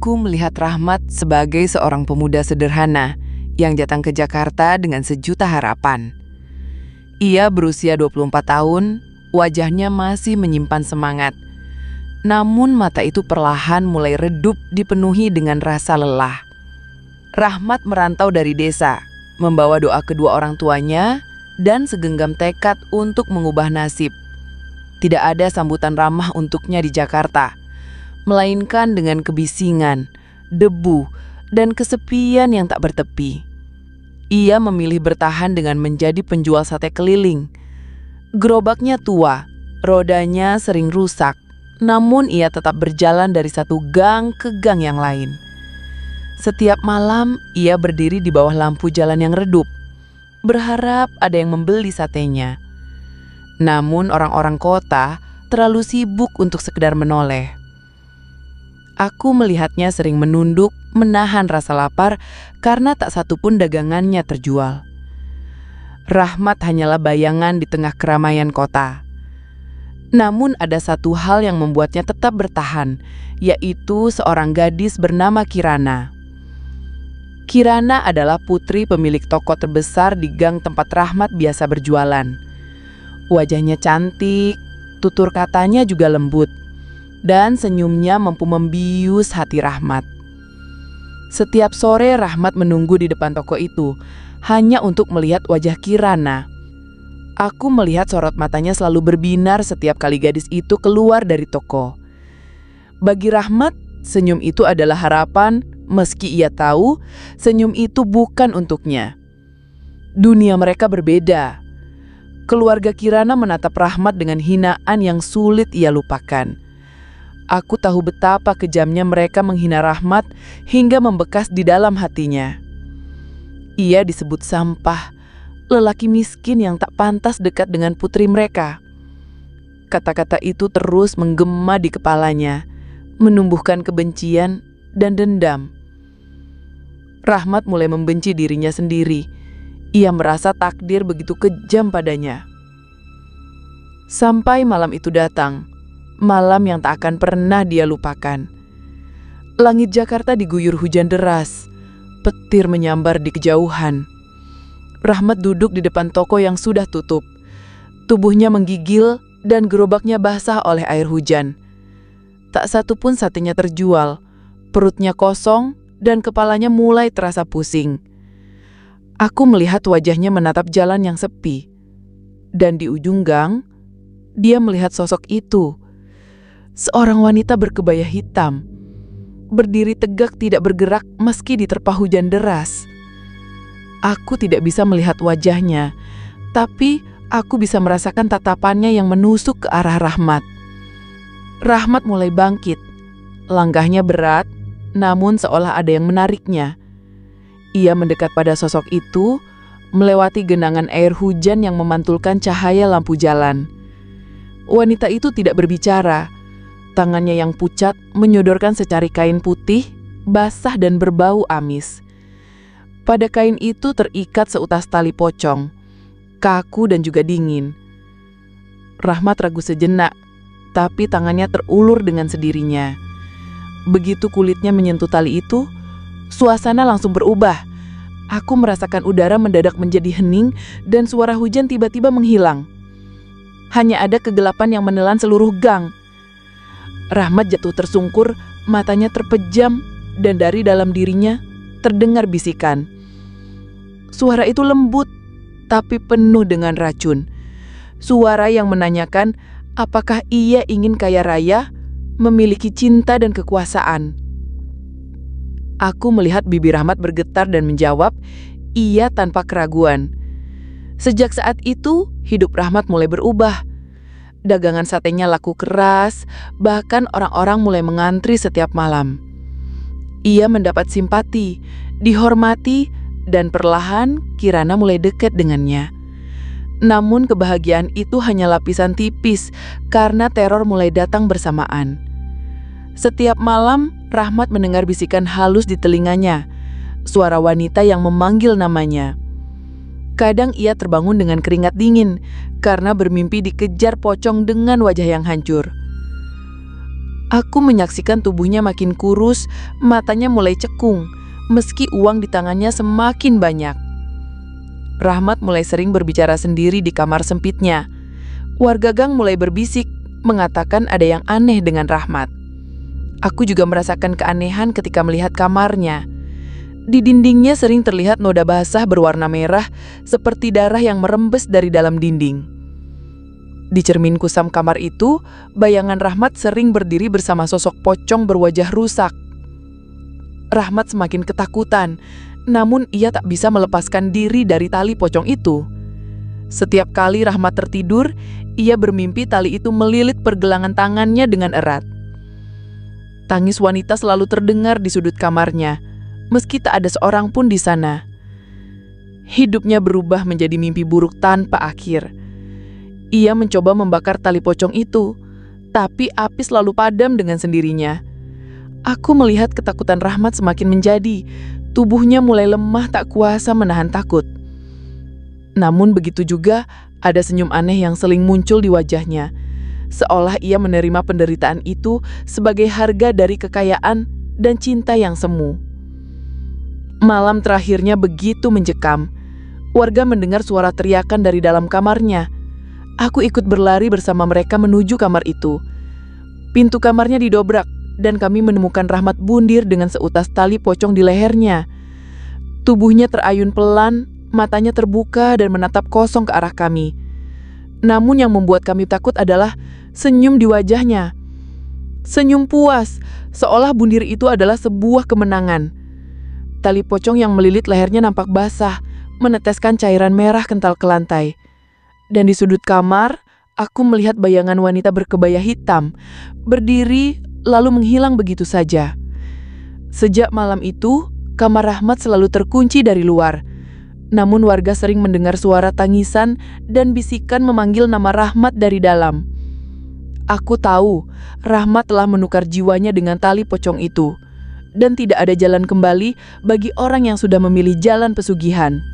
Aku melihat Rahmat sebagai seorang pemuda sederhana yang datang ke Jakarta dengan sejuta harapan. Ia berusia 24 tahun, wajahnya masih menyimpan semangat. Namun mata itu perlahan mulai redup dipenuhi dengan rasa lelah. Rahmat merantau dari desa, membawa doa kedua orang tuanya dan segenggam tekad untuk mengubah nasib. Tidak ada sambutan ramah untuknya di Jakarta, melainkan dengan kebisingan, debu, dan kesepian yang tak bertepi. Ia memilih bertahan dengan menjadi penjual sate keliling. Gerobaknya tua, rodanya sering rusak, namun ia tetap berjalan dari satu gang ke gang yang lain. Setiap malam, ia berdiri di bawah lampu jalan yang redup, berharap ada yang membeli satenya. Namun orang-orang kota terlalu sibuk untuk sekedar menoleh. Aku melihatnya sering menunduk, menahan rasa lapar karena tak satu pun dagangannya terjual. Rahmat hanyalah bayangan di tengah keramaian kota. Namun ada satu hal yang membuatnya tetap bertahan, yaitu seorang gadis bernama Kirana. Kirana adalah putri pemilik toko terbesar di gang tempat Rahmat biasa berjualan. Wajahnya cantik, tutur katanya juga lembut, dan senyumnya mampu membius hati Rahmat. Setiap sore Rahmat menunggu di depan toko itu, hanya untuk melihat wajah Kirana. Aku melihat sorot matanya selalu berbinar setiap kali gadis itu keluar dari toko. Bagi Rahmat, senyum itu adalah harapan, meski ia tahu senyum itu bukan untuknya. Dunia mereka berbeda. Keluarga Kirana menatap Rahmat dengan hinaan yang sulit ia lupakan. Aku tahu betapa kejamnya mereka menghina Rahmat hingga membekas di dalam hatinya. Ia disebut sampah, lelaki miskin yang tak pantas dekat dengan putri mereka. Kata-kata itu terus menggema di kepalanya, menumbuhkan kebencian dan dendam. Rahmat mulai membenci dirinya sendiri. Ia merasa takdir begitu kejam padanya. Sampai malam itu datang, malam yang tak akan pernah dia lupakan. Langit Jakarta diguyur hujan deras, petir menyambar di kejauhan. Rahmat duduk di depan toko yang sudah tutup. Tubuhnya menggigil dan gerobaknya basah oleh air hujan. Tak satu pun satenya terjual, perutnya kosong dan kepalanya mulai terasa pusing. Aku melihat wajahnya menatap jalan yang sepi. Dan di ujung gang, dia melihat sosok itu. Seorang wanita berkebaya hitam, berdiri tegak tidak bergerak meski diterpa hujan deras. Aku tidak bisa melihat wajahnya, tapi aku bisa merasakan tatapannya yang menusuk ke arah Rahmat. Rahmat mulai bangkit. Langkahnya berat, namun seolah ada yang menariknya. Ia mendekat pada sosok itu, melewati genangan air hujan yang memantulkan cahaya lampu jalan. Wanita itu tidak berbicara. Tangannya yang pucat menyodorkan secari kain putih, basah dan berbau amis. Pada kain itu terikat seutas tali pocong, kaku dan juga dingin. Rahmat ragu sejenak, tapi tangannya terulur dengan sendirinya. Begitu kulitnya menyentuh tali itu, suasana langsung berubah. Aku merasakan udara mendadak menjadi hening dan suara hujan tiba-tiba menghilang. Hanya ada kegelapan yang menelan seluruh gang. Rahmat jatuh tersungkur, matanya terpejam, dan dari dalam dirinya terdengar bisikan. Suara itu lembut, tapi penuh dengan racun. Suara yang menanyakan apakah ia ingin kaya raya, memiliki cinta dan kekuasaan. Aku melihat bibir Rahmat bergetar dan menjawab, iya tanpa keraguan. Sejak saat itu, hidup Rahmat mulai berubah. Dagangan satenya laku keras, bahkan orang-orang mulai mengantri setiap malam. Ia mendapat simpati, dihormati, dan perlahan Kirana mulai dekat dengannya. Namun kebahagiaan itu hanya lapisan tipis karena teror mulai datang bersamaan. Setiap malam, Rahmat mendengar bisikan halus di telinganya, suara wanita yang memanggil namanya. Kadang ia terbangun dengan keringat dingin karena bermimpi dikejar pocong dengan wajah yang hancur. Aku menyaksikan tubuhnya makin kurus, matanya mulai cekung, meski uang di tangannya semakin banyak. Rahmat mulai sering berbicara sendiri di kamar sempitnya. Warga gang mulai berbisik, mengatakan ada yang aneh dengan Rahmat. Aku juga merasakan keanehan ketika melihat kamarnya. Di dindingnya sering terlihat noda basah berwarna merah, seperti darah yang merembes dari dalam dinding. Di cermin kusam kamar itu, bayangan Rahmat sering berdiri bersama sosok pocong berwajah rusak. Rahmat semakin ketakutan, namun ia tak bisa melepaskan diri dari tali pocong itu. Setiap kali Rahmat tertidur, ia bermimpi tali itu melilit pergelangan tangannya dengan erat. Tangis wanita selalu terdengar di sudut kamarnya, meski tak ada seorang pun di sana. Hidupnya berubah menjadi mimpi buruk tanpa akhir. Ia mencoba membakar tali pocong itu, tapi api selalu padam dengan sendirinya. Aku melihat ketakutan Rahmat semakin menjadi, tubuhnya mulai lemah tak kuasa menahan takut. Namun begitu juga ada senyum aneh yang seling muncul di wajahnya, seolah ia menerima penderitaan itu sebagai harga dari kekayaan dan cinta yang semu. Malam terakhirnya begitu mencekam. Warga mendengar suara teriakan dari dalam kamarnya. Aku ikut berlari bersama mereka menuju kamar itu. Pintu kamarnya didobrak dan kami menemukan Rahmat bundir dengan seutas tali pocong di lehernya. Tubuhnya terayun pelan, matanya terbuka dan menatap kosong ke arah kami. Namun yang membuat kami takut adalah senyum di wajahnya. Senyum puas, seolah bundir itu adalah sebuah kemenangan. Tali pocong yang melilit lehernya nampak basah, meneteskan cairan merah kental ke lantai. Dan di sudut kamar, aku melihat bayangan wanita berkebaya hitam, berdiri lalu menghilang begitu saja. Sejak malam itu, kamar Rahmat selalu terkunci dari luar. Namun warga sering mendengar suara tangisan dan bisikan memanggil nama Rahmat dari dalam. Aku tahu, Rahmat telah menukar jiwanya dengan tali pocong itu. Dan tidak ada jalan kembali bagi orang yang sudah memilih jalan pesugihan.